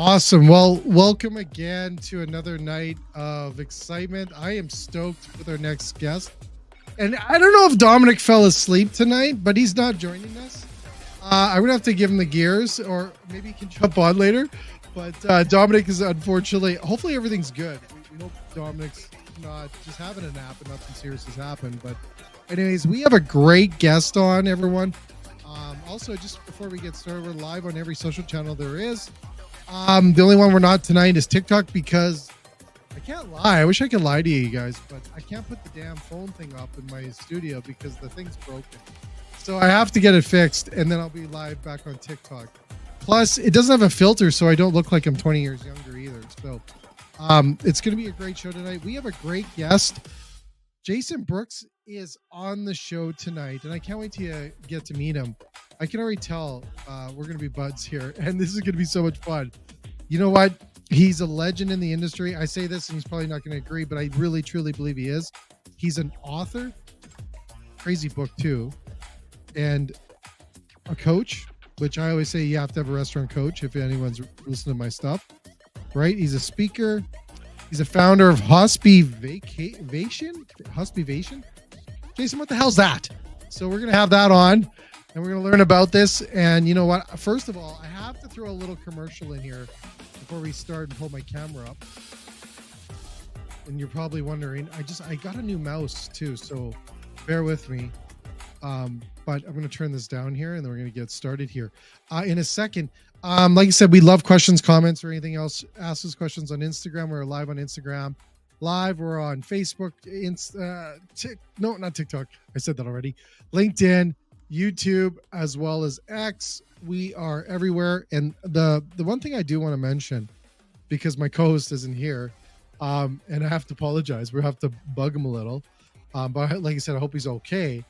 Awesome. Well, welcome again to another night of excitement. I am stoked with our next guest. And I don't know if Domenic fell asleep tonight, but he's not joining us. I would have to give him the gears, or maybe he can jump on later. But Domenic is unfortunately, hopefully everything's good. We hope Dominic's not just having a nap and nothing serious has happened. But anyways, we have a great guest on, everyone. Also, just before we get started, we're live on every social channel there is. The only one we're not tonight is TikTok, because I can't lie. I wish I could lie to you guys, but I can't put the damn phone thing up in my studio because the thing's broken. So I have to get it fixed, and then I'll be live back on TikTok. Plus, it doesn't have a filter, so I don't look like I'm 20 years younger either. So it's going to be a great show tonight. We have a great guest. Jason Brooks is on the show tonight, and I can't wait to get to meet him. I can already tell we're going to be buds here, and this is going to be so much fun. You know what? He's a legend in the industry. I say this, and he's probably not going to agree, but I really, truly believe he is. He's an author, crazy book too, and a coach, which I always say you have to have a restaurant coach if anyone's listening to my stuff, right? He's a speaker. He's a founder of Hospivation. Jason, what the hell's that? So we're going to have that on. And we're going to learn about this. And you know what? First of all, I have to throw a little commercial in here before we start and pull my camera up. And you're probably wondering, I got a new mouse too, so bear with me. But I'm going to turn this down here, and then we're going to get started here. In a second, like I said, we love questions, comments, or anything else. Ask us questions on Instagram. We're live on Instagram. Live, we're on Facebook, not TikTok. I said that already. LinkedIn, YouTube, as well as X. We are everywhere. And the one thing I do want to mention, because my co-host isn't here, and I have to apologize, we have to bug him a little, but like I said, I hope he's okay.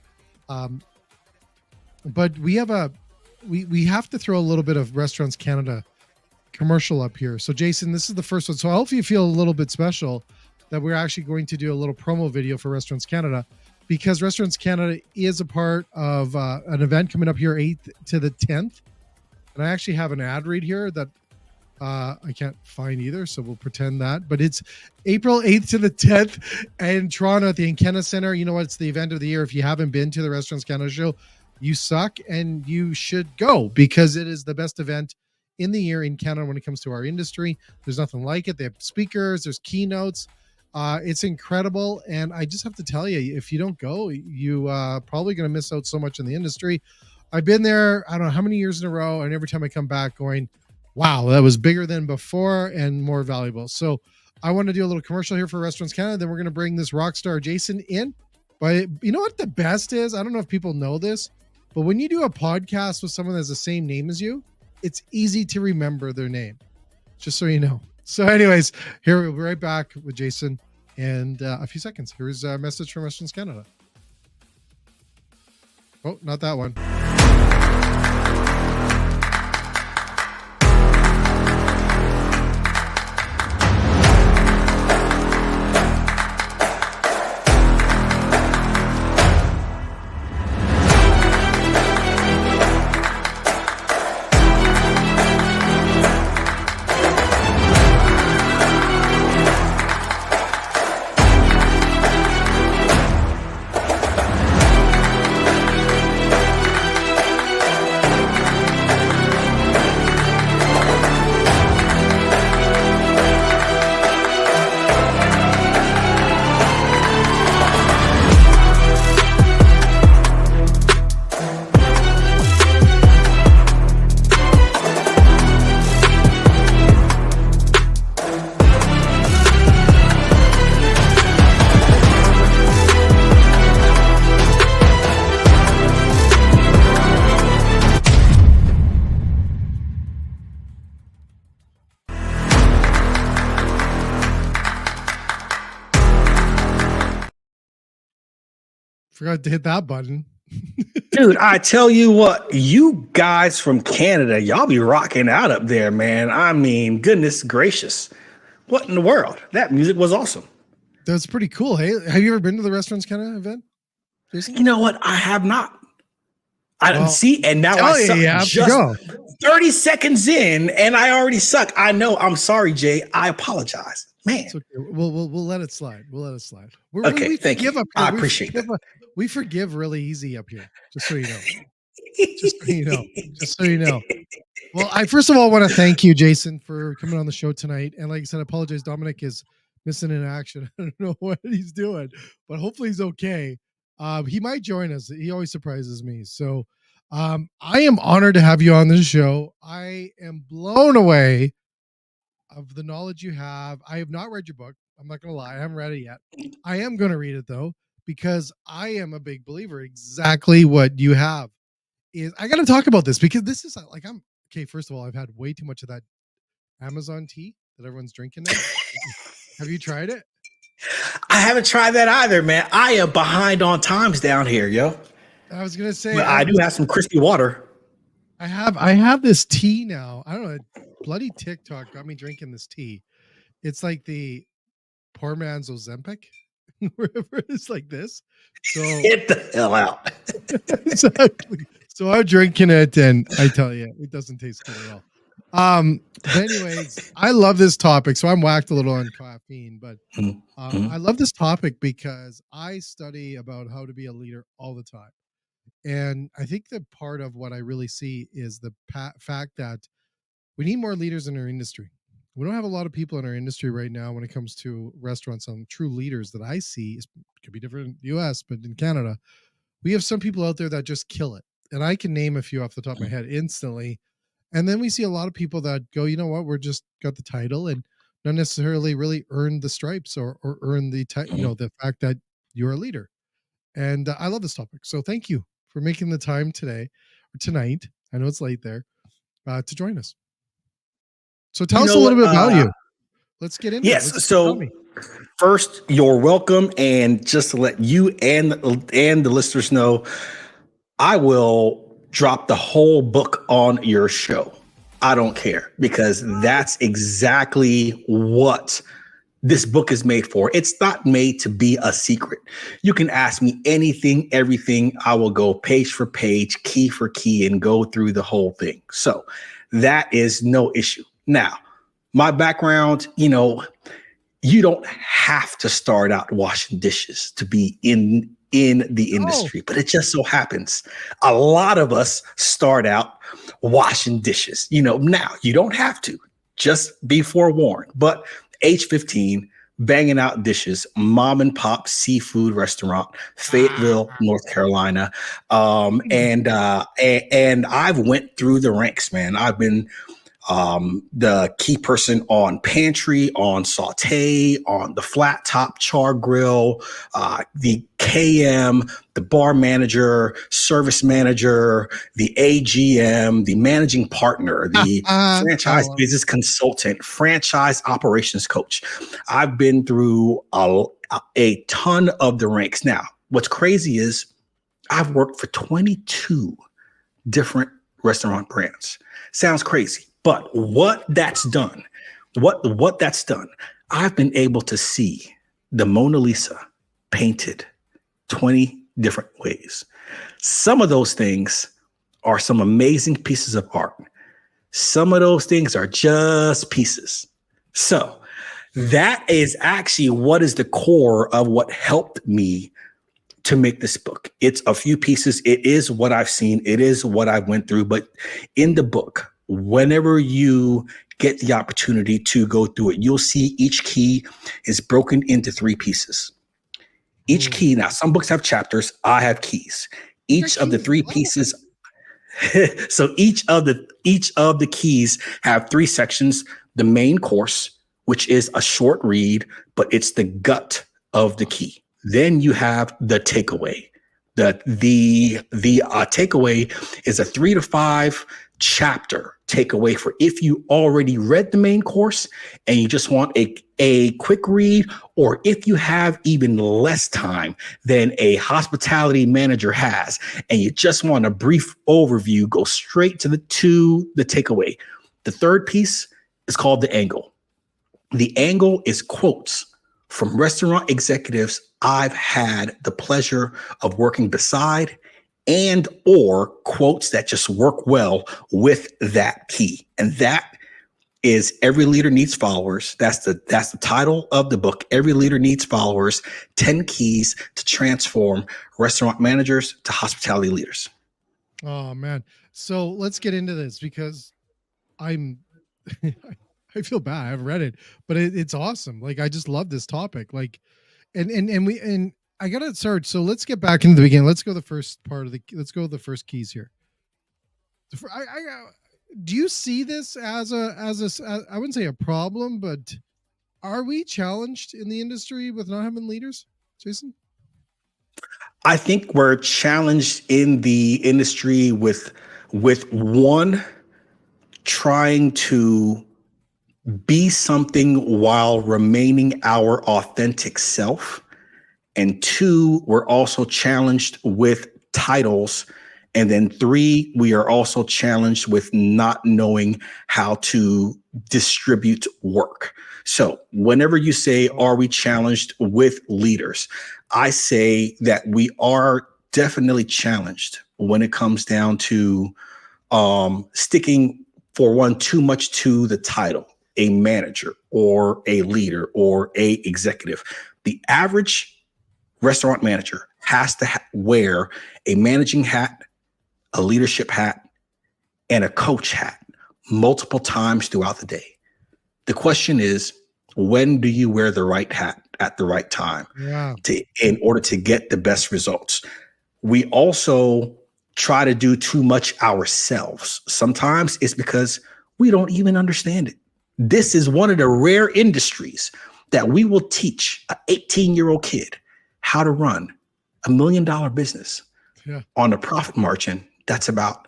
But we have we have to throw a little bit of Restaurants Canada commercial up here. So Jason, this is the first one, so I hope you feel a little bit special that we're actually going to do a little promo video for Restaurants Canada, because Restaurants Canada is a part of an event coming up here 8th to the 10th. And I actually have an ad read here that I can't find either, so we'll pretend that. But it's April 8th to the 10th in Toronto at the Encana Center. You know what? It's the event of the year. If you haven't been to the Restaurants Canada show, you suck, and you should go, because it is the best event in the year in Canada when it comes to our industry. There's nothing like it. They have speakers, there's keynotes. It's incredible, and I just have to tell you, if you don't go, you probably going to miss out so much in the industry. I've been there, I don't know how many years in a row, and every time I come back going, wow, that was bigger than before and more valuable. So I want to do a little commercial here for Restaurants Canada. Then we're going to bring this rock star Jason in. But you know what the best is? I don't know if people know this, but when you do a podcast with someone that has the same name as you, it's easy to remember their name, just so you know. So anyways, here we'll be right back with Jason in a few seconds. Here's a message from Restaurants Canada. Oh, not that one. Forgot to hit that button. Dude, I tell you what, you guys from Canada, y'all be rocking out up there, man. I mean, goodness gracious. What in the world? That music was awesome. That's pretty cool. Hey, have you ever been to the Restaurants Canada event, Jason? You know what? I have not. I didn't see, and now I you have to go. 30 seconds in and I already suck. I know. I'm sorry, Jay. I apologize. Man. It's okay. We'll let it slide. We'll let it slide. Okay, We thank forgive you. up here. I appreciate that. We forgive really easy up here. Just so you know. Just so you know. Just so you know. Well, I first of all want to thank you, Jason, for coming on the show tonight. And like I said, I apologize. Domenic is missing in action. I don't know what he's doing, but hopefully he's okay. He might join us. He always surprises me. So I am honored to have you on this show. I am blown away of the knowledge you have. I have not read your book. I'm not going to lie. I haven't read it yet. I am going to read it though, because I am a big believer. Exactly what you have is I got to talk about this because this is like, I'm okay. First of all, I've had way too much of that Amazon tea that everyone's drinking now. Have you tried it? I haven't tried that either, man. I am behind on times down here, yo. I was going to say, But I do have some crispy water. I have this tea now. I don't know. Bloody TikTok got me drinking this tea. It's like the poor man's Ozempic, wherever it's like this. So get the hell out. Exactly. So I'm drinking it, and I tell you, it doesn't taste good at all. But anyways, I love this topic. So I'm whacked a little on caffeine, but I love this topic because I study about how to be a leader all the time. And I think that part of what I really see is the fact that we need more leaders in our industry. We don't have a lot of people in our industry right now when it comes to restaurants. Some true leaders that I see, it could be different in the US, but in Canada, we have some people out there that just kill it. And I can name a few off the top of my head instantly. And then we see a lot of people that go, you know what, we're just got the title and not necessarily really earned the stripes or earn the, the fact that you're a leader. And I love this topic. So thank you for making the time tonight. I know it's late there, to join us. So tell us a little bit about you. Let's get into it. Yes. So first, you're welcome. And just to let you and the listeners know, I will drop the whole book on your show. I don't care, because that's exactly what this book is made for. It's not made to be a secret. You can ask me anything, everything. I will go page for page, key for key, and go through the whole thing. So that is no issue. Now, my background, you don't have to start out washing dishes to be in the industry, but it just so happens a lot of us start out washing dishes. Now you don't have to, just be forewarned. But age 15, banging out dishes, mom and pop seafood restaurant, Fayetteville, North Carolina. And I've went through the ranks, man. I've been the key person on pantry, on saute, on the flat top char grill, the KM, the bar manager, service manager, the AGM, the managing partner, the franchise business consultant, franchise operations coach. I've been through a ton of the ranks. Now, what's crazy is I've worked for 22 different restaurant brands. Sounds crazy. But what that's done, I've been able to see the Mona Lisa painted 20 different ways. Some of those things are some amazing pieces of art. Some of those things are just pieces. So that is actually what is the core of what helped me to make this book. It's a few pieces. It is what I've seen. It is what I went through. But in the book, whenever you get the opportunity to go through it, you'll see each key is broken into 3 pieces. Each key, now some books have chapters, I have keys. Each of the 3 pieces, so each of the keys have 3 sections. The main course, which is a short read, but it's the gut of the key. Then you have the takeaway. The takeaway is a 3 to 5 chapter takeaway for if you already read the main course and you just want a quick read, or if you have even less time than a hospitality manager has and you just want a brief overview, go straight to the takeaway. The third piece is called the angle. The angle is quotes from restaurant executives I've had the pleasure of working beside and or quotes that just work well with that key. And that is Every Leader Needs Followers. That's the title of the book. Every Leader Needs Followers, 10 Keys to Transform Restaurant Managers to Hospitality Leaders. Oh man. So let's get into this because I'm I feel bad. I haven't read it, but it's awesome. Like I just love this topic. Like and I gotta start. So let's get back into the beginning. Let's go the first part of let's go the first keys here. Do you see this as I wouldn't say a problem, but are we challenged in the industry with not having leaders, Jason? I think we're challenged in the industry with one, trying to be something while remaining our authentic self. And two, we're also challenged with titles. And then three, we are also challenged with not knowing how to distribute work. So whenever you say, are we challenged with leaders? I say that we are definitely challenged when it comes down to sticking, for one, too much to the title, a manager or a leader or a executive. The average restaurant manager has to wear a managing hat, a leadership hat, and a coach hat multiple times throughout the day. The question is, when do you wear the right hat at the right time in order to get the best results? We also try to do too much ourselves. Sometimes it's because we don't even understand it. This is one of the rare industries that we will teach an 18-year-old kid how to run $1 million business on a profit margin that's about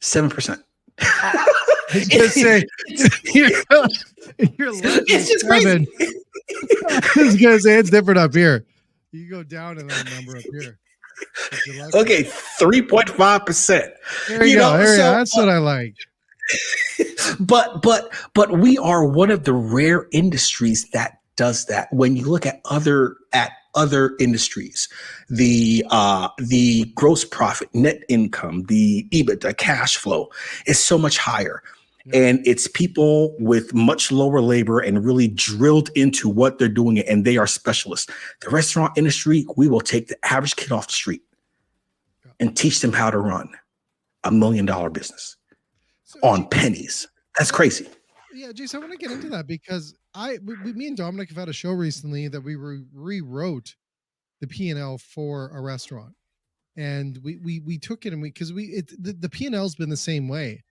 7%. I was gonna say, it's just crazy. I was gonna say it's different up here. You go down in that number up here. Okay, 3.5%. There you go. That's what I like. But we are one of the rare industries that does that. When you look at other industries, the gross profit, net income, the EBITDA, cash flow is so much higher. And it's people with much lower labor and really drilled into what they're doing, and they are specialists. The restaurant industry, we will take the average kid off the street and teach them how to run $1 million business on pennies. That's crazy. Yeah, Jason, I want to get into that because me and Domenic have had a show recently that we rewrote the P&L for a restaurant, and we took it and the P&L has been the same way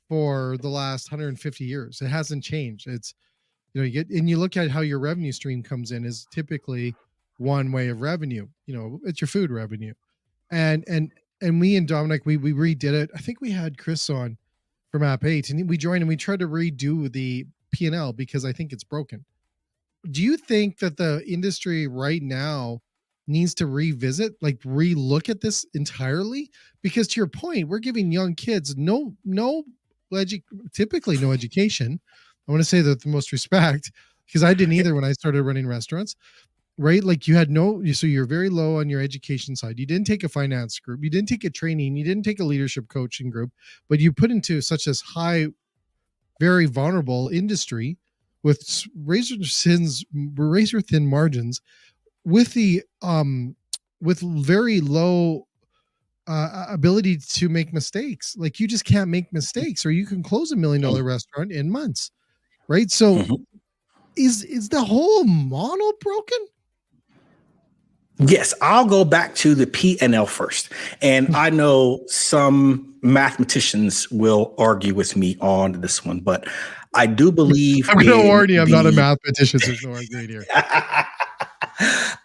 for the last 150 years. It hasn't changed. It's, you look at how your revenue stream comes in is typically one way of revenue. It's your food revenue, and me and Domenic, we redid it. I think we had Chris on from App 8, and we joined and we tried to redo the P&L because I think it's broken. Do you think that the industry right now needs to relook at this entirely? Because to your point, we're giving young kids typically no education. I want to say that with the most respect, because I didn't either when I started running restaurants, right? Like so you're very low on your education side. You didn't take a finance group. You didn't take a training. You didn't take a leadership coaching group, but you put into such as high, very vulnerable industry with razor thin margins with the, with very low ability to make mistakes. Like you just can't make mistakes, or you can close $1 million restaurant in months, right? So is the whole model broken? Yes, I'll go back to the P&L first. And I know some mathematicians will argue with me on this one, but I do believe I'm going to warn you, I'm not a mathematician. So there's no argument here.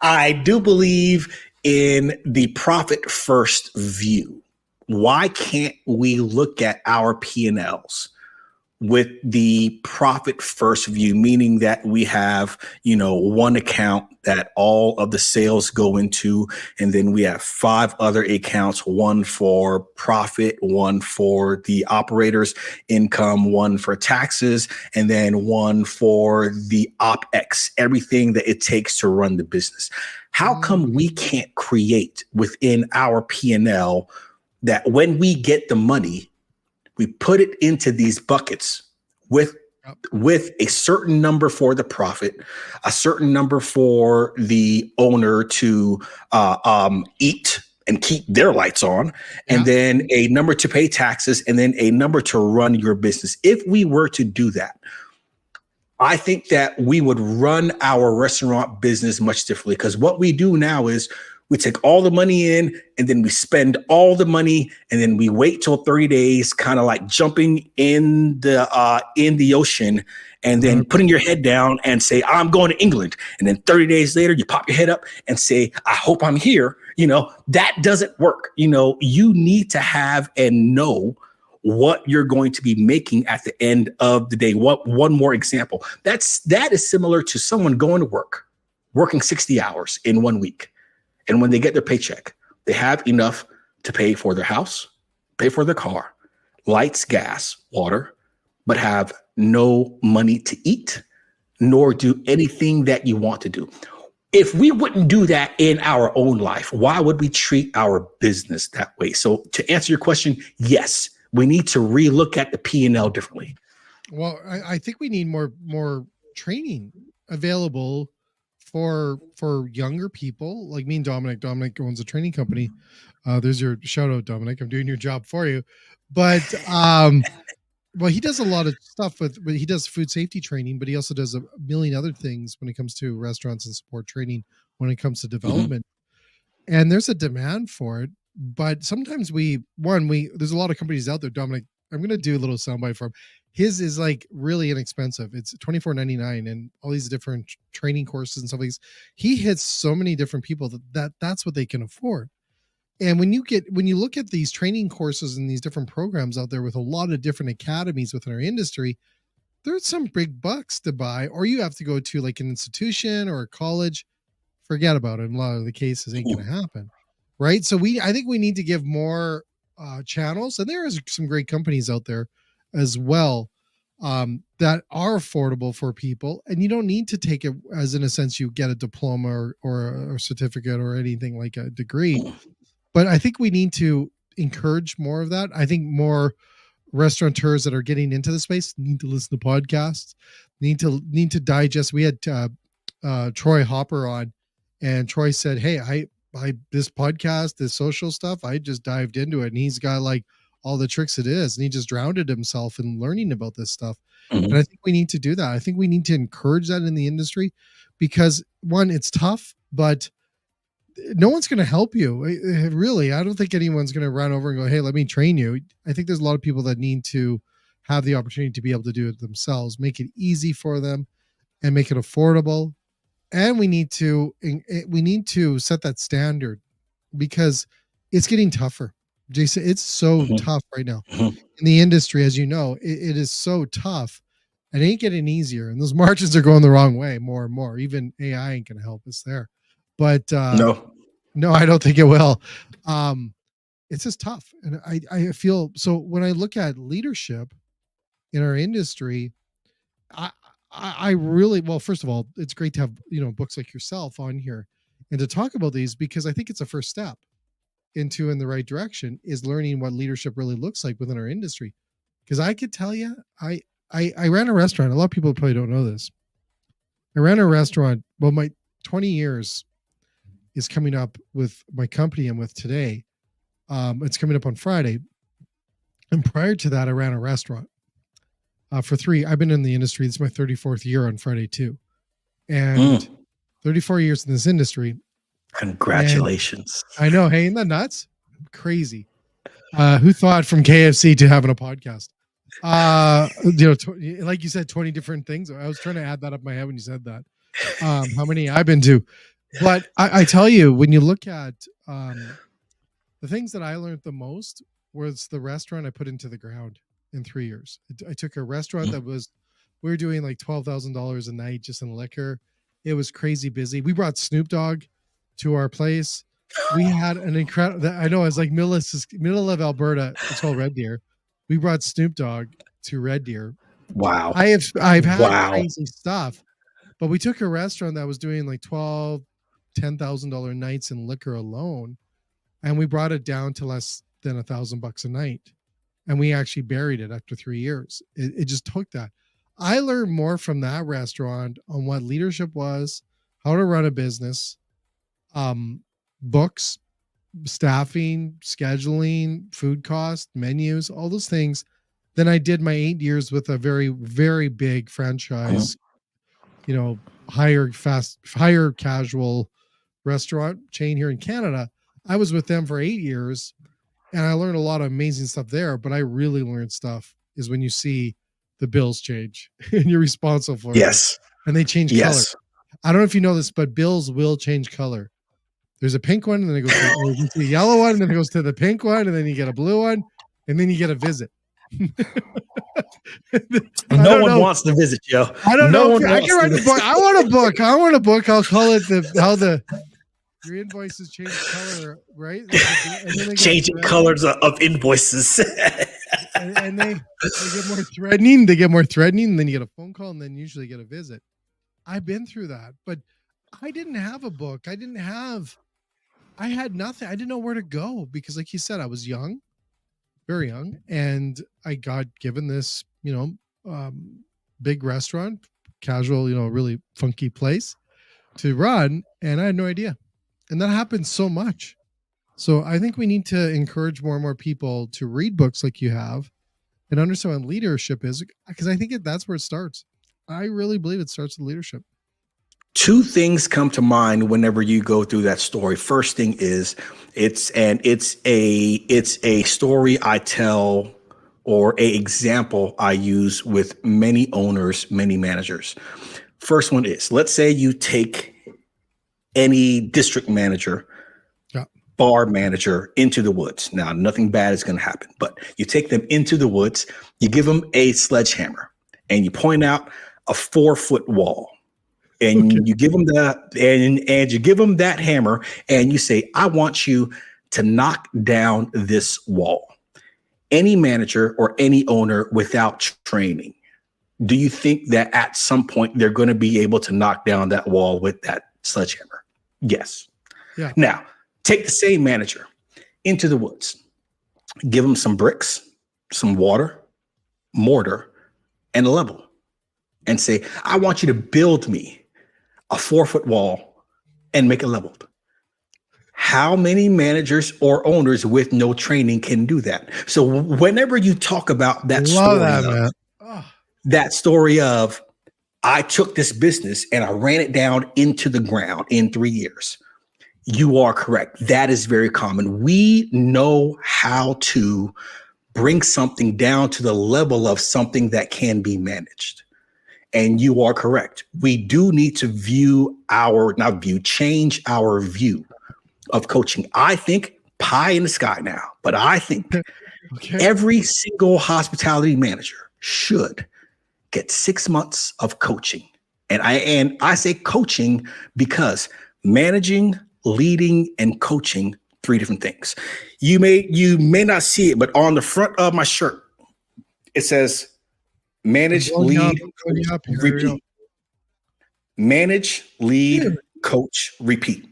I do believe in the profit first view. Why can't we look at our P&Ls with the profit first view, meaning that we have, one account that all of the sales go into, and then we have 5 other accounts, one for profit, one for the operator's income, one for taxes, and then one for the OpEx, everything that it takes to run the business. How come we can't create within our P&L that when we get the money, we put it into these buckets with a certain number for the profit, a certain number for the owner to eat and keep their lights on, and then a number to pay taxes, and then a number to run your business. If we were to do that, I think that we would run our restaurant business much differently, because what we do now is we take all the money in and then we spend all the money and then we wait till 30 days, kind of like jumping in the ocean and then putting your head down and say, I'm going to England. And then 30 days later, you pop your head up and say, I hope I'm here. That doesn't work. You need to have and know what you're going to be making at the end of the day. One more example. That is similar to someone going to work, working 60 hours in 1 week. And when they get their paycheck, they have enough to pay for their house, pay for their car, lights, gas, water, but have no money to eat, nor do anything that you want to do. If we wouldn't do that in our own life, why would we treat our business that way? So to answer your question, yes, we need to relook at the P&L differently. Well, I think we need more training available for younger people like me and Domenic. Domenic owns a training company. There's your shout out, Domenic. I'm doing your job for you. But well, he does a lot of stuff but he does food safety training, but he also does a million other things when it comes to restaurants and support training when it comes to development. And there's a demand for it. But sometimes there's a lot of companies out there, Domenic. I'm going to do a little soundbite for him. His is like really inexpensive. It's $24.99 and all these different training courses and stuff like this. He hits so many different people that's what they can afford. And when you look at these training courses and these different programs out there with a lot of different academies within our industry, there's some big bucks to buy, or you have to go to like an institution or a college. Forget about it. In a lot of the cases, ain't going to happen. Right. So I think we need to give more channels, and there is some great companies out there as well that are affordable for people, and you don't need to take it as, in a sense, you get a diploma or a certificate or anything like a degree. But I think we need to encourage more of that. I think more restaurateurs that are getting into the space need to listen to podcasts, need to digest. We had Troy Hopper on, and Troy said, hey, I this podcast, this social stuff, I just dived into it, and he's got like all the tricks it is, and he just drowned himself in learning about this stuff. And I think we need to do that. I think we need to encourage that in the industry, because one, it's tough, but no one's going to help you. Really, I don't think anyone's going to run over and go, hey, let me train you. I think there's a lot of people that need to have the opportunity to be able to do it themselves, make it easy for them and make it affordable. And we need to set that standard, because it's getting tougher. Jason, it's so tough right now in the industry. As you know, it is so tough. It ain't getting easier, and those margins are going the wrong way more and more. Even AI ain't going to help us there. But no, I don't think it will. It's just tough, and I feel so when I look at leadership in our industry. I really, well, first of all, it's great to have, books like yourself on here and to talk about these, because I think it's a first step in the right direction, is learning what leadership really looks like within our industry. Because I could tell you, I ran a restaurant. A lot of people probably don't know this. I ran a restaurant. Well, my 20 years is coming up with my company I'm with today. It's coming up on Friday. And prior to that, I ran a restaurant. I've been in the industry. This is my 34th year on Friday too. And 34 years in this industry. Congratulations. I know. Hey, isn't that nuts? Crazy. Who thought from KFC to having a podcast? Like you said, 20 different things. I was trying to add that up in my head when you said that. How many I've been to. But I tell you, when you look at the things that I learned the most was the restaurant I put into the ground in 3 years. I took a restaurant that we were doing like $12,000 a night just in liquor. It was crazy busy. We brought Snoop Dogg to our place. We had an incredible, I know it's like middle of Alberta. It's called Red Deer. We brought Snoop Dogg to Red Deer. Wow. I've had crazy stuff, but we took a restaurant that was doing like $10,000 nights in liquor alone, and we brought it down to less than $1,000 a night. And we actually buried it after 3 years. It just took that. I learned more from that restaurant on what leadership was, how to run a business, books, staffing, scheduling, food cost, menus, all those things, than I did my 8 years with a very, very big franchise, higher casual restaurant chain here in Canada. I was with them for 8 years and I learned a lot of amazing stuff there, but I really learned stuff is when you see the bills change and you're responsible for them. And they change color. I don't know if you know this, but bills will change color. There's a pink one, and then it goes to the yellow one, and then it goes to the pink one, and then you get a blue one, and then you get a visit. No one wants to visit, Joe. I don't know. I can write a book. I want a book. I'll call it your invoices change color, right? Changing colors of invoices. and they get more threatening. They get more threatening, and then you get a phone call, and then usually get a visit. I've been through that, but I didn't have a book. I had nothing. I didn't know where to go because, like you said, I was young, very young, and I got given this, big restaurant, casual, really funky place to run, and I had no idea. And that happens so much. So I think we need to encourage more and more people to read books like you have and understand what leadership is, because I think that's where it starts. I really believe it starts with leadership. Two things come to mind whenever you go through that story. First thing is it's a story I tell, or a example I use with many owners, many managers. First one is, let's say you take any district manager, bar manager into the woods. Now, nothing bad is going to happen, but you take them into the woods, you give them a sledgehammer, and you point out a 4-foot wall. And you give them and you give them that hammer, and you say, I want you to knock down this wall. Any manager or any owner without training, do you think that at some point they're going to be able to knock down that wall with that sledgehammer? Yes. Yeah. Now, take the same manager into the woods, give them some bricks, some water, mortar, and a level, and say, I want you to build me a 4-foot wall and make it leveled. How many managers or owners with no training can do that? So whenever you talk about that story of, I took this business and I ran it down into the ground in 3 years, you are correct. That is very common. We know how to bring something down to the level of something that can be managed. And you are correct. We do need to change our view of coaching. I think pie in the sky now, but I think every single hospitality manager should get 6 months of coaching. And I say coaching because managing, leading, and coaching, 3 different things. You may not see it, but on the front of my shirt, it says manage, lead, repeat. Manage, lead, coach, repeat.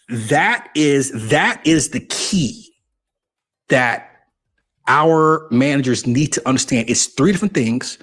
That is the key that our managers need to understand. It's 3 different things.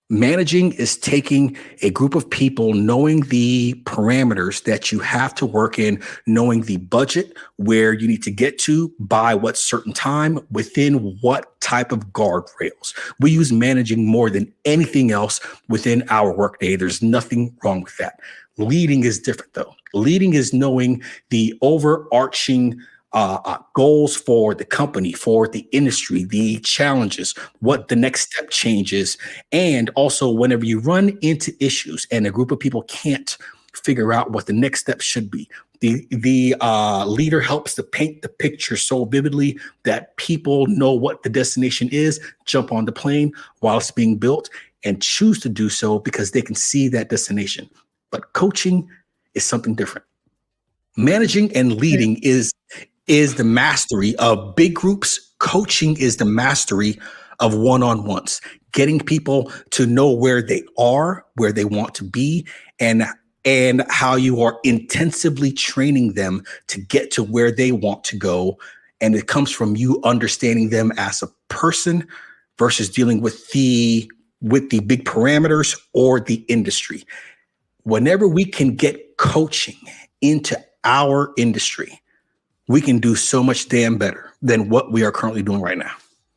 Managing is taking a group of people, knowing the parameters that you have to work in, knowing the budget, where you need to get to by what certain time, within what type of guardrails. We use managing more than anything else within our workday. There's nothing wrong with that. Leading is different, though. Leading is knowing the overarching goals for the company, for the industry, the challenges, what the next step changes. And also, whenever you run into issues and a group of people can't figure out what the next step should be, the leader helps to paint the picture so vividly that people know what the destination is, jump on the plane while it's being built, and choose to do so because they can see that destination. But coaching is something different. Managing and leading is the mastery of big groups. Coaching is the mastery of one-on-ones, getting people to know where they are, where they want to be, and how you are intensively training them to get to where they want to go And it comes from you understanding them as a person versus dealing with the big parameters or the industry. Whenever we can get coaching into our industry, we can do so much damn better than what we are currently doing right now.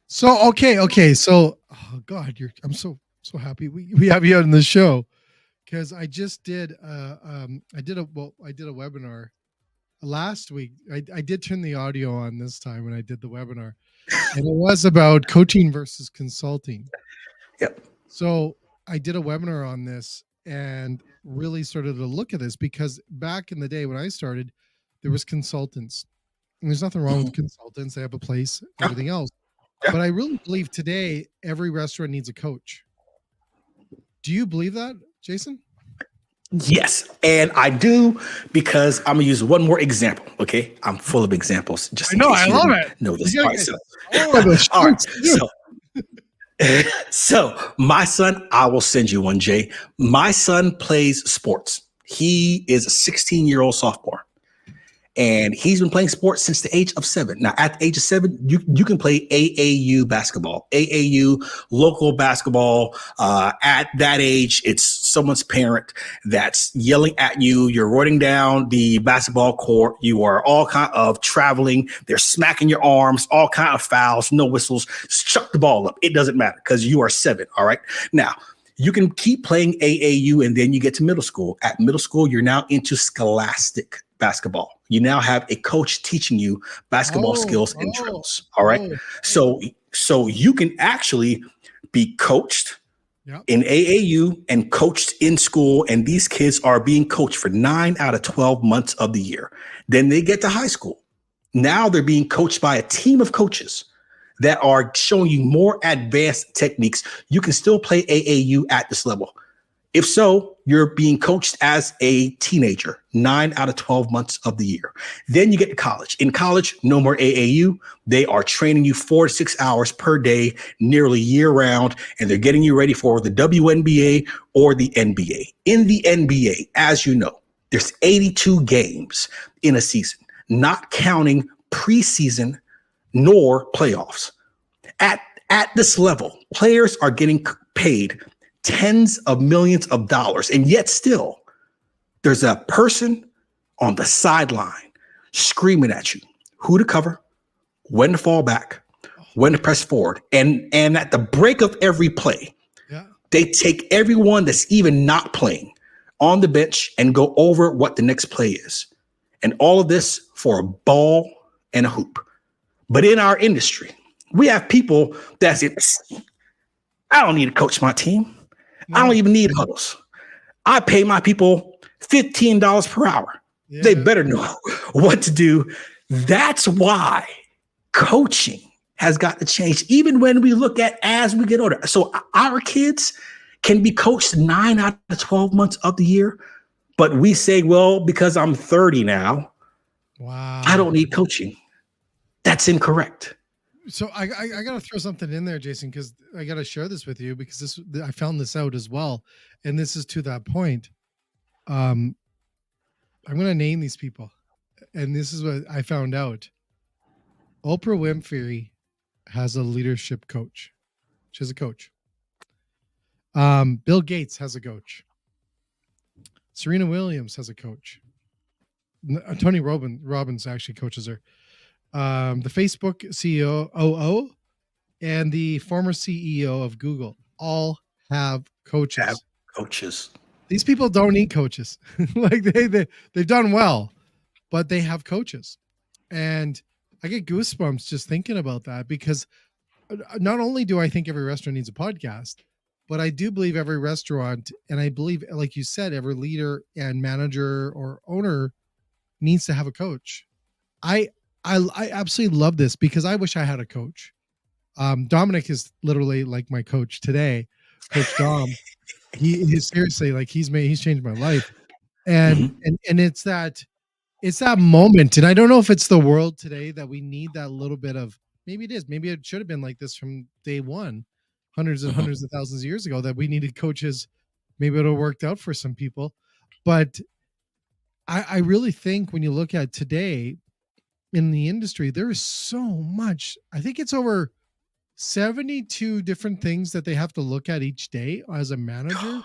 So okay. So oh God, I'm so happy we have you on the show, because I just did I did a webinar last week. I did turn the audio on this time when I did the webinar, and it was about coaching versus consulting. Yep. So I did a webinar on this and really started to look at this, because back in the day when I started, there was consultants. And there's nothing wrong with consultants. They have a place, everything else. Yeah. But I really believe today every restaurant needs a coach. Do you believe that, Jason? Yes, and I do, because I'm gonna use one more example. Okay, I'm full of examples. Just in case I you love didn't it. know this. You All gotta right, get all right. So my son, I will send you one, Jay. My son plays sports. He is a 16-year-old sophomore. And he's been playing sports since the age of 7. Now, at the age of 7, you can play AAU basketball, AAU local basketball. At that age, it's someone's parent that's yelling at you. You're running down the basketball court. You are all kind of traveling. They're smacking your arms, all kind of fouls, no whistles. Just chuck the ball up. It doesn't matter because you are 7. All right. Now, you can keep playing AAU, and then you get to middle school. At middle school, you're now into scholastic basketball. You now have a coach teaching you basketball skills and drills. All right. So you can actually be coached in AAU and coached in school. And these kids are being coached for 9 out of 12 months of the year. Then they get to high school. Now they're being coached by a team of coaches that are showing you more advanced techniques. You can still play AAU at this level. If so, you're being coached as a teenager, 9 out of 12 months of the year. Then you get to college. In college, no more AAU. They are training you 4 to 6 hours per day, nearly year round, and they're getting you ready for the WNBA or the NBA. In the NBA, as you know, there's 82 games in a season, not counting preseason nor playoffs. At this level, players are getting paid tens of millions of dollars, and yet still there's a person on the sideline screaming at you who to cover, when to fall back, when to press forward. And at the break of every play, they take everyone that's even not playing on the bench and go over what the next play is. And all of this for a ball and a hoop. But in our industry, we have people that say, I don't need to coach my team. I don't even need huddles. I pay my people $15 per hour. Yeah. They better know what to do. That's why coaching has got to change, even when we look at as we get older. So our kids can be coached 9 out of 12 months of the year, but we say, well, because I'm 30 now, I don't need coaching. That's incorrect. So I got to throw something in there, Jason, because I got to share this with you, because I found this out as well. And this is to that point. I'm going to name these people. And this is what I found out. Oprah Winfrey has a leadership coach. She has a coach. Bill Gates has a coach. Serena Williams has a coach. Tony Robbins actually coaches her. The Facebook CEO and the former CEO of Google all have coaches. These people don't need coaches. Like they've done well, but they have coaches. And I get goosebumps just thinking about that, because not only do I think every restaurant needs a podcast, but I do believe every restaurant, and I believe, like you said, every leader and manager or owner needs to have a coach. I absolutely love this, because I wish I had a coach. Domenic is literally like my coach today, Coach Dom. He's seriously like he's changed my life, and it's that moment. And I don't know if it's the world today that we need that little bit of, maybe it is, maybe it should have been like this from day one, hundreds and hundreds of thousands of years ago, that we needed coaches. Maybe it'll worked out for some people, but I really think when you look at today, in the industry, there is so much. I think it's over 72 different things that they have to look at each day as a manager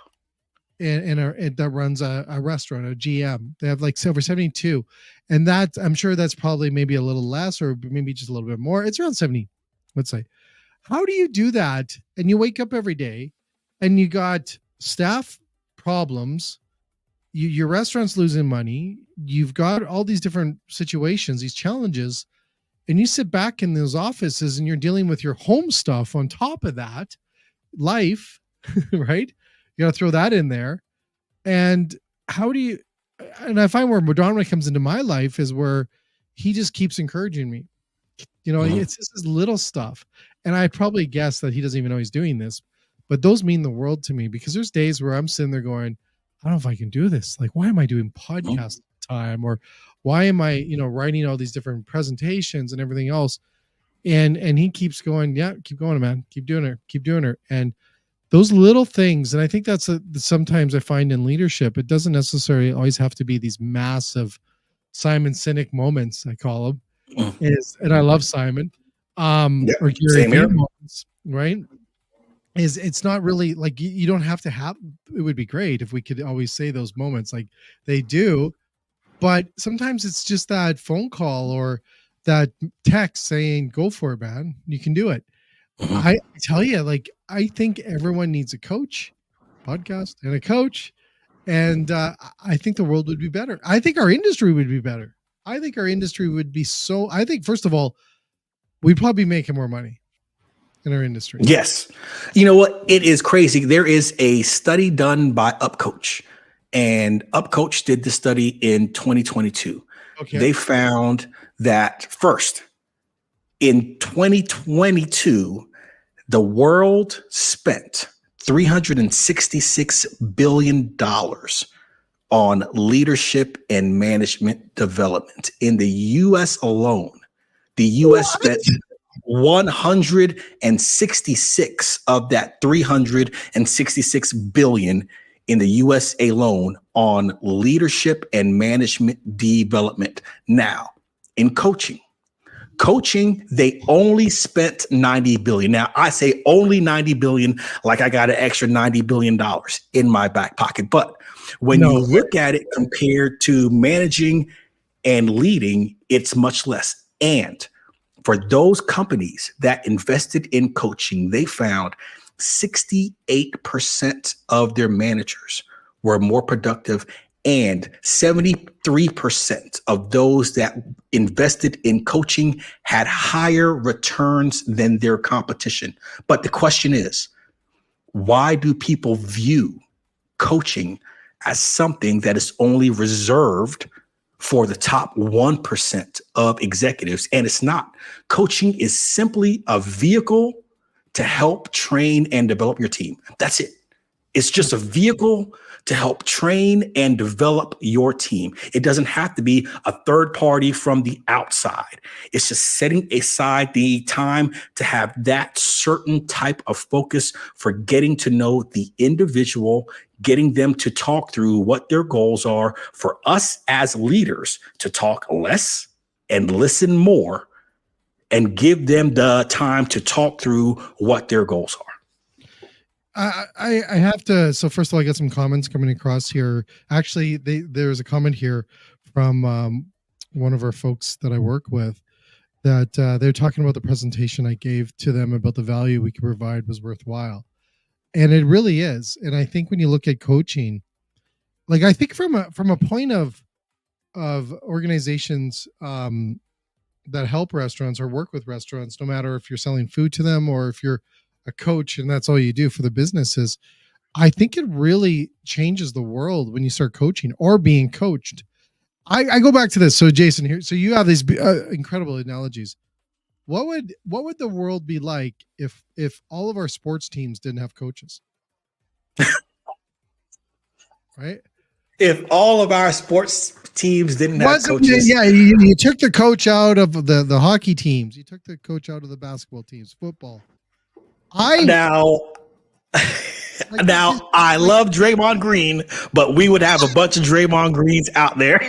and that runs a restaurant, a GM. They have like over 72. And that I'm sure that's probably maybe a little less or maybe just a little bit more. It's around 70, let's say. How do you do that? And you wake up every day and you got staff problems. Your restaurant's losing money. You've got all these different situations, these challenges, and you sit back in those offices and you're dealing with your home stuff on top of that, life, right? You got to throw that in there. And how do you, and I find where Domenic comes into my life is where he just keeps encouraging me. It's just this little stuff. And I probably guess that he doesn't even know he's doing this, but those mean the world to me because there's days where I'm sitting there going, I don't know if I can do this. Like, why am I doing podcast time? Or why am I, writing all these different presentations and everything else? And he keeps going, yeah, keep going, man. Keep doing it. And those little things, and I think that's sometimes I find in leadership, it doesn't necessarily always have to be these massive Simon Sinek moments, I call them. And I love Simon. Or Gary Vee moments, right? It's not really like you don't have to have. It would be great if we could always say those moments like they do, but sometimes it's just that phone call or that text saying, "Go for it, man. You can do it." I tell you, like I think everyone needs a coach, podcast, and a coach, and I think the world would be better. I think our industry would be better. I think our industry would be so. I think first of all, we'd probably be making more money in our industry. Yes. You know what? It is crazy. There is a study done by UpCoach, and UpCoach did the study in 2022. Okay. They found that first, in 2022, the world spent $366 billion on leadership and management development. In the U.S. alone, the U.S. spent 166 of that 366 billion in the US alone on leadership and management development. Now, in coaching, they only spent 90 billion. Now, I say only 90 billion, like I got an extra $90 billion in my back pocket. But when you look at it compared to managing and leading, it's much less. And for those companies that invested in coaching, they found 68% of their managers were more productive, and 73% of those that invested in coaching had higher returns than their competition. But the question is, why do people view coaching as something that is only reserved for the top 1% of executives? And it's not. Coaching is simply a vehicle to help train and develop your team. That's it. It's just a vehicle to help train and develop your team. It doesn't have to be a third party from the outside. It's just setting aside the time to have that certain type of focus for getting to know the individual, getting them to talk through what their goals are, for us as leaders to talk less and listen more and give them the time to talk through what their goals are. I have to. So first of all, I got some comments coming across here. Actually, there's a comment here from one of our folks that I work with that they're talking about the presentation I gave to them about the value we could provide was worthwhile. And it really is. And I think when you look at coaching, like I think from a point of organizations that help restaurants or work with restaurants, no matter if you're selling food to them or if you're a coach and that's all you do for the businesses, I think it really changes the world when you start coaching or being coached. I go back to this. So Jason, here, so you have these incredible analogies. What would the world be like if all of our sports teams didn't have coaches? Right? If all of our sports teams didn't have coaches. Yeah, you took the coach out of the hockey teams. You took the coach out of the basketball teams, football. Now, I love Draymond Green, but we would have a bunch of Draymond Greens out there.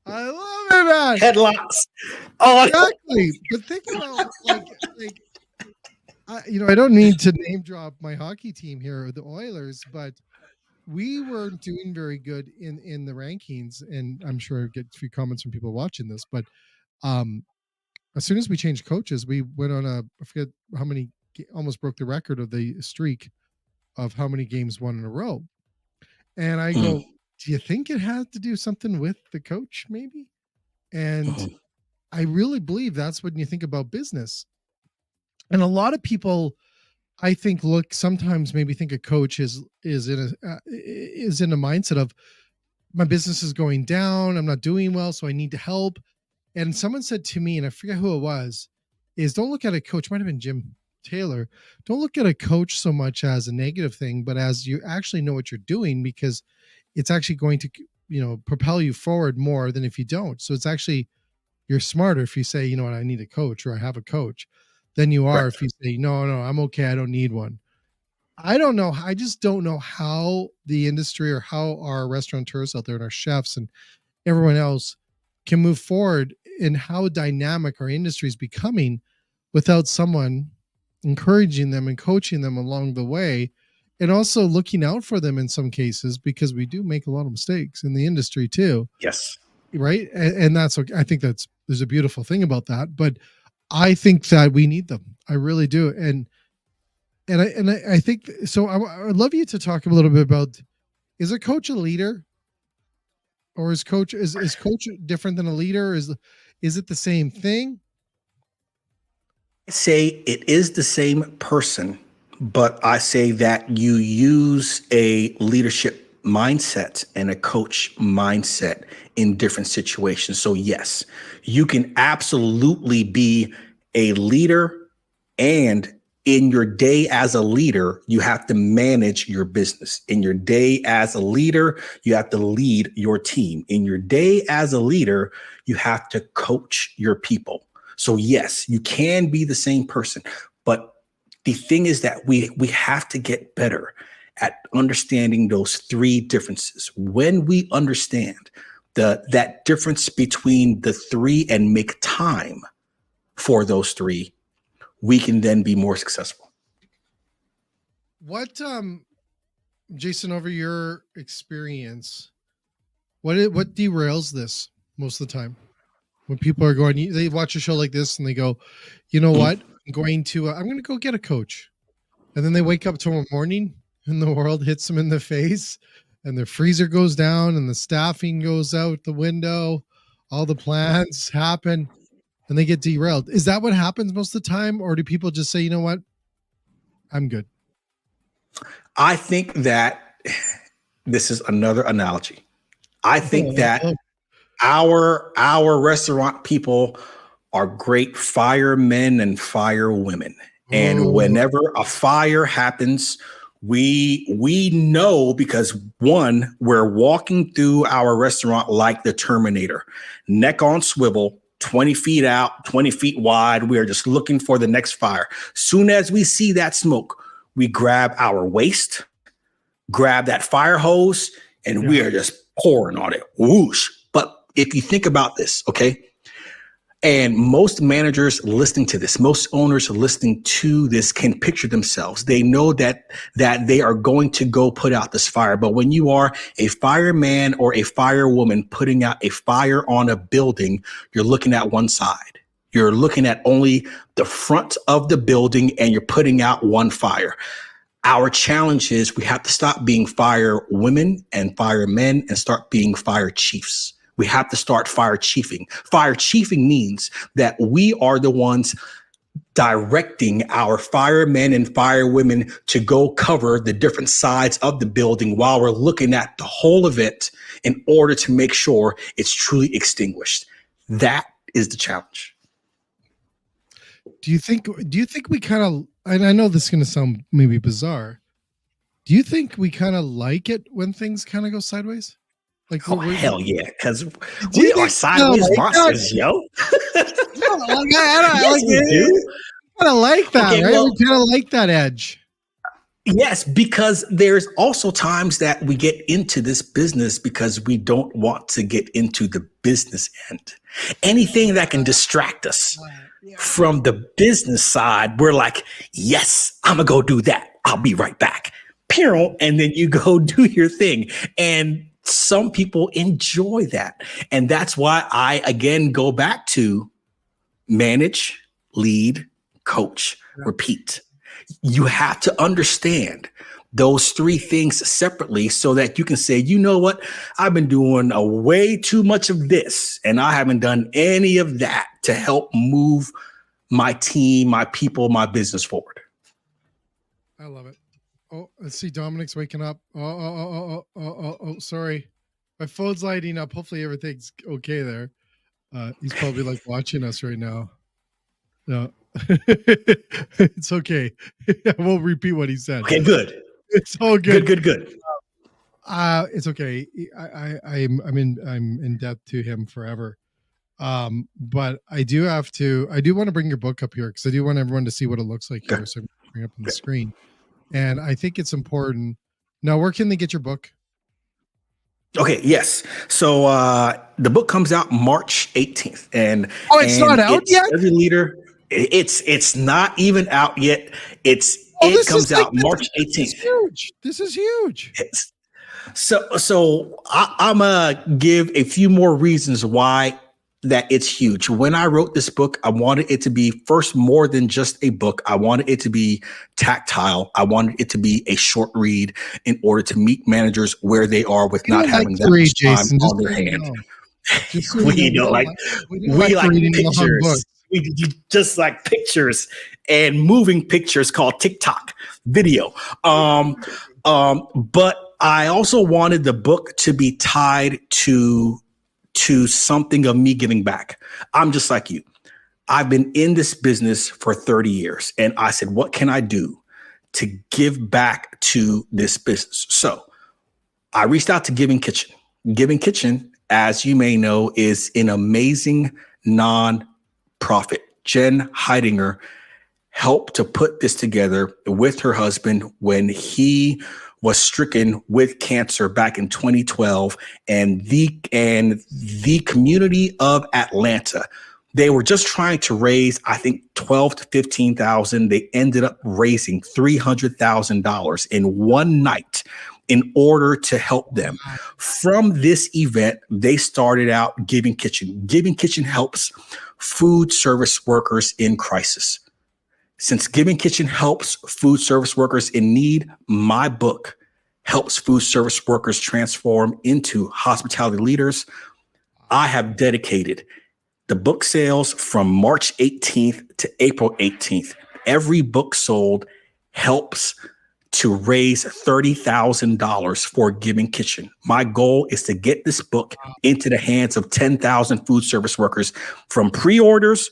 I love man. Headlocks. Oh, Exactly. But think about I don't need to name drop my hockey team here, the Oilers, but we weren't doing very good in the rankings, and I'm sure I get a few comments from people watching this, but um as soon as we changed coaches, we went on I forget how many, almost broke the record of the streak of how many games won in a row. And I go, do you think it has to do something with the coach, maybe? And I really believe that's when you think about business. And a lot of people, I think, sometimes maybe think a coach is in a mindset of, my business is going down, I'm not doing well, so I need to help. And someone said to me, and I forget who it was, is don't look at a coach, might have been Jim Taylor, don't look at a coach so much as a negative thing, but as you actually know what you're doing, because it's actually going to, propel you forward more than if you don't. So it's actually, you're smarter if you say, you know what, I need a coach, or I have a coach, than you are if you say, no, I'm okay, I don't need one. I don't know. I just don't know how the industry, or how our restaurateurs out there and our chefs and everyone else can move forward, and how dynamic our industry is becoming without someone encouraging them and coaching them along the way, and also looking out for them in some cases, because we do make a lot of mistakes in the industry too. yes. Right. And that's okay. I think there's a beautiful thing about that, but I think that we need them. I really do. And I think so. I'd love you to talk a little bit about, is a coach a leader, or is coach different than a leader? Is it the same thing? I say it is the same person, but I say that you use a leadership mindset and a coach mindset in different situations. So yes, you can absolutely be a leader, and in your day as a leader, you have to manage your business. In your day as a leader, you have to lead your team. In your day as a leader, you have to coach your people. So yes, you can be the same person, but the thing is that we have to get better at understanding those three differences. When we understand that difference between the three and make time for those three, we can then be more successful. What, Jason, over your experience, what derails this most of the time? When people are going, they watch a show like this and they go, you know what, I'm going to go get a coach. And then they wake up tomorrow morning and the world hits them in the face, and their freezer goes down and the staffing goes out the window. All the plans happen and they get derailed. Is that what happens most of the time? Or do people just say, you know what, I'm good? I think that this is another analogy. I think that our restaurant people are great firemen and firewomen. And whenever a fire happens, we know, because one, we're walking through our restaurant like the Terminator, neck on swivel, 20 feet out, 20 feet wide. We are just looking for the next fire. Soon as we see that smoke, we grab our waste, grab that fire hose, and we are just pouring on it. Whoosh. But if you think about this, okay, and most managers listening to this, most owners listening to this can picture themselves. They know that they are going to go put out this fire. But when you are a fireman or a firewoman putting out a fire on a building, you're looking at one side. You're looking at only the front of the building, and you're putting out one fire. Our challenge is we have to stop being fire women and firemen and start being fire chiefs. We have to start fire chiefing. Fire chiefing means that we are the ones directing our firemen and firewomen to go cover the different sides of the building while we're looking at the whole event in order to make sure it's truly extinguished. That is the challenge. Do you think we kind of, and I know this is going to sound maybe bizarre, do you think we kind of like it when things kind of go sideways? Like, hell yeah, because we are sideways monsters, yo. I kind of like that, okay, right? Well, we kind of like that edge. Yes, because there's also times that we get into this business because we don't want to get into the business end. Anything that can distract us Yeah. from the business side, we're like, yes, I'm gonna go do that. I'll be right back. Pew, and then you go do your thing. And some people enjoy that. And that's why I again go back to manage, lead, coach, Yeah. repeat. You have to understand those three things separately so that you can say, you know what, I've been doing a way too much of this and I haven't done any of that to help move my team, my people, my business forward. I love it. Oh, let's see. Dominic's waking up. Oh, sorry. My phone's lighting up. Hopefully everything's okay there. He's probably like watching us right now. No, it's okay. I won't repeat what he said. Okay, good. It's all good. Good. It's okay. I'm in debt to him forever. But I do want to bring your book up here because I do want everyone to see what it looks like Okay. here. So I'm bring up on the screen. And I think it's important. Now, where can they get your book? Okay, yes. So the book comes out March 18th. And it's not out yet? Every leader, it's not even out yet. It comes out March 18th. This is huge. So I'm gonna give a few more reasons why that it's huge. When I wrote this book, I wanted it to be first more than just a book. I wanted it to be tactile. I wanted it to be a short read in order to meet managers where they are with not having that much time on their hand. We like pictures. We just like pictures and moving pictures called TikTok video. But I also wanted the book to be tied to something of me giving back. I'm just like you. I've been in this business for 30 years. And I said, what can I do to give back to this business? So I reached out to Giving Kitchen. Giving Kitchen, as you may know, is an amazing nonprofit. Jen Heidinger helped to put this together with her husband when he was stricken with cancer back in 2012, and the community of Atlanta, they were just trying to raise, I think, 12 to 15,000. They ended up raising $300,000 in one night in order to help them. From this event, they started out Giving Kitchen. Giving Kitchen helps food service workers in crisis. Since Giving Kitchen helps food service workers in need, my book helps food service workers transform into hospitality leaders. I have dedicated the book sales from March 18th to April 18th. Every book sold helps to raise $30,000 for Giving Kitchen. My goal is to get this book into the hands of 10,000 food service workers from pre-orders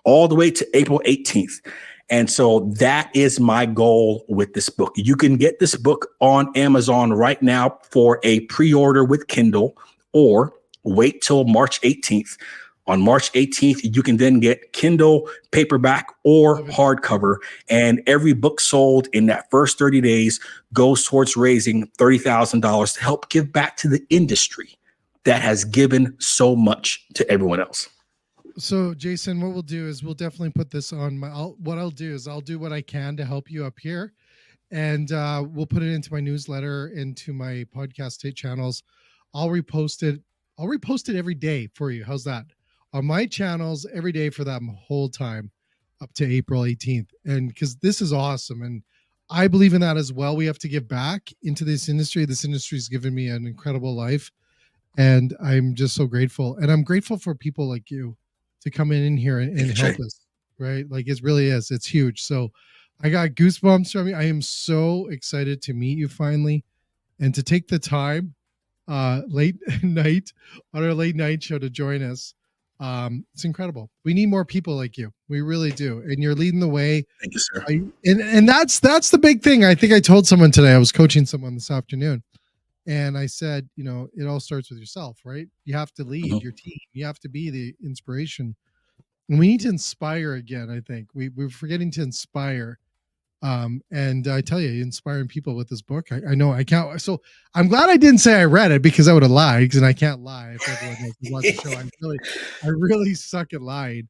all the way to April 18th. And so that is my goal with this book. You can get this book on Amazon right now for a pre-order with Kindle, or wait till March 18th. On March 18th, you can then get Kindle, paperback, or hardcover. And every book sold in that first 30 days goes towards raising $30,000 to help give back to the industry that has given so much to everyone else. So, Jason, what we'll do is we'll definitely put this on what I'll do is I'll do what I can to help you up here, and we'll put it into my newsletter, into my podcast channels. I'll repost it every day for you. How's that? On my channels every day for that whole time up to April 18th. And because this is awesome. And I believe in that as well. We have to give back into this industry. This industry has given me an incredible life. And I'm just so grateful. And I'm grateful for people like you to come in here and help us. Right? Like it really is. It's huge. So I got goosebumps from you. I am so excited to meet you finally and to take the time late night on our late night show to join us. It's incredible. We need more people like you. We really do. And you're leading the way. Thank you, sir. And that's the big thing. I think I told someone today, I was coaching someone this afternoon, and I said, it all starts with yourself, right? You have to lead your team. You have to be the inspiration. And we need to inspire again. I think we're forgetting to inspire And I tell you, inspiring people with this book. I know I can't. So I'm glad I didn't say I read it, because I would have lied, and I can't lie if everyone knows who watched the show. I really suck at lying.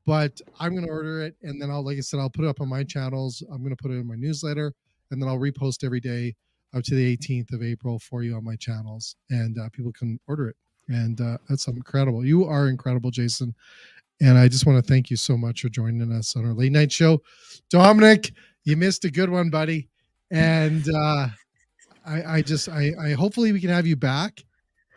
But I'm going to order it, and then like I said, I'll put it up on my channels. I'm going to put it in my newsletter, and then I'll repost every day up to the 18th of April for you on my channels, and people can order it. And that's incredible. You are incredible, Jason. And I just want to thank you so much for joining us on our late night show. Domenic, you missed a good one, buddy. And I hopefully we can have you back,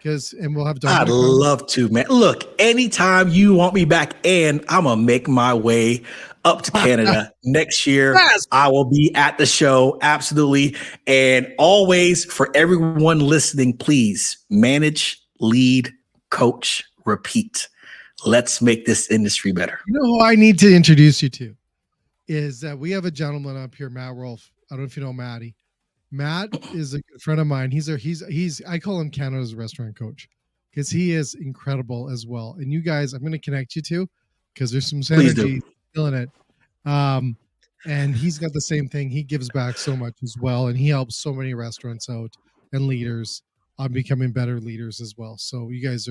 and we'll have Domenic. I'd love to, man. Look, anytime you want me back, and I'm gonna make my way up to Canada next year. Yes. I will be at the show, absolutely. And always, for everyone listening, please manage, lead, coach, repeat. Let's make this industry better. You know who I need to introduce you to is that we have a gentleman up here, Matt Rolfe. I don't know if you know Matty. Matt is a good friend of mine. He's I call him Canada's restaurant coach, because he is incredible as well. And you guys, I'm going to connect you to, because there's some synergy still in it. And he's got the same thing. He gives back so much as well, and he helps so many restaurants out and leaders on becoming better leaders as well. So you guys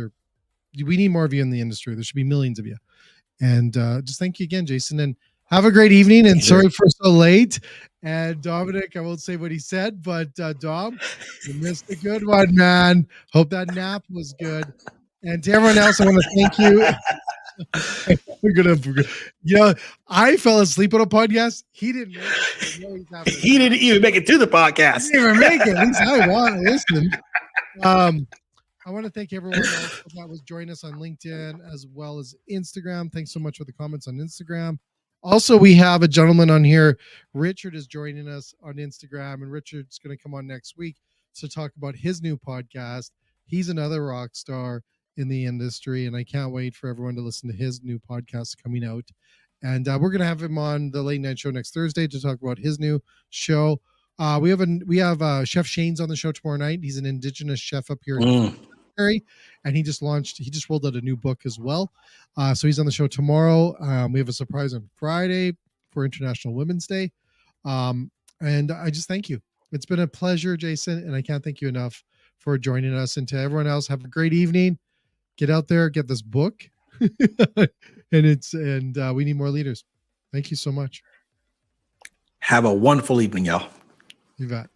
we need more of you in the industry. There should be millions of you. And just thank you again, Jason, and have a great evening. And sorry for so late. And Domenic, I won't say what he said, but Dom, you missed a good one, man. Hope that nap was good. And to everyone else, I want to thank you. I fell asleep on a podcast. He didn't make it. He didn't even make it to the podcast. He didn't even make it. At least I want to listen. I want to thank everyone else that was joining us on LinkedIn as well as Instagram. Thanks so much for the comments on Instagram. Also, we have a gentleman on here. Richard is joining us on Instagram, and Richard's going to come on next week to talk about his new podcast. He's another rock star in the industry, and I can't wait for everyone to listen to his new podcast coming out. And we're going to have him on the late night show next Thursday to talk about his new show. We have Chef Shane's on the show tomorrow night. He's an Indigenous chef up here in and he just rolled out a new book as well. So he's on the show tomorrow. We have a surprise on Friday for International Women's Day. And I just thank you. It's been a pleasure, Jason, and I can't thank you enough for joining us. And to everyone else, have a great evening. Get out there, get this book. and we need more leaders. Thank you so much. Have a wonderful evening, y'all. You bet.